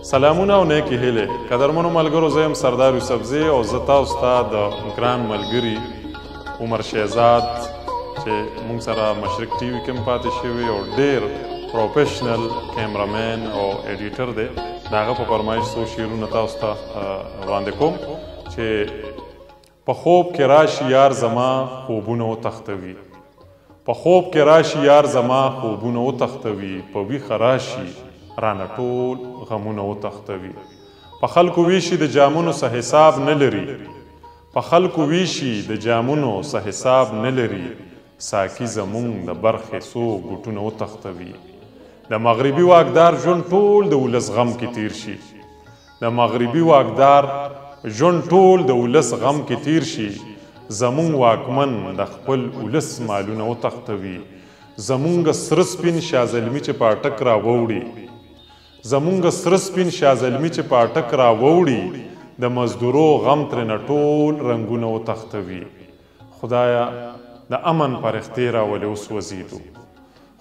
سلامونه او نیکې هیلې قدرمنو ملګرو، زه یم سردار یوسفزی او زه تاسو ته د ګران ملګري عمر شهزاد چې موږ سره مشرق ټي وي کې هم پاتې شوی او ډېر پروفیشنل کیمرامین او ایډیټر دی، د هغه په فرمایش څو شعرونه تاسو ته وړاندې کوم چې په خوب کې راشي یار زما خوبونه وتښتوي، په خوب کې راشي یار زما خوبونه وتښتوي، په ویښه راشي رانه ټول غمونه وتښتوي، په خلکو ویشي د جامونو څه حساب نه لري، په خلکو ویشي د جامونو څه حساب نه لري، ساقي زمونږ د برخې څو ګوټونه وتښتوي، د مغربي واکدار ژوند ټول د ولس غم کې تیر شي، د مغربي واکدار ژوند ټول د ولس غم کې تیر شي، زمونږ واکمن د خپل ولس مالونه وتښتوي، زمونږ سره سپین شاه زلمي چې په اټک راووړي، زمونږ سره سپین شاه زلمي چې په اټک راووړي، د مزدورو غم ترېنه ټول رنګونه وتښتوي، خدایه د امن پرښتې راولې وسوځېدو،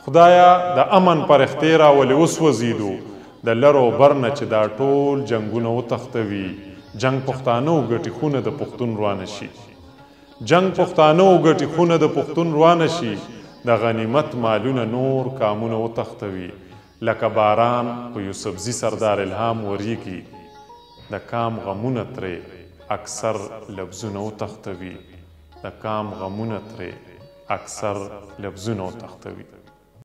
خدایه د امن پرښتې راولې وسوځېدو، د لر او بر نه چې دا ټول جنګونه وتښتوي، جنګ پښتانه وګټي خونه د پښتون روانه شي، جنګ پښتانه وګټي خونه د پښتون روانه شي، د غنیمت مالونه نور کامونه وتښتوي، لکه باران په یوسفزي سردار الهام وریږي، د کام غمونه ترې اکثر لفظونه وتښتوي، د کام غمونه ترې اکثر لفظونه وتښتوي.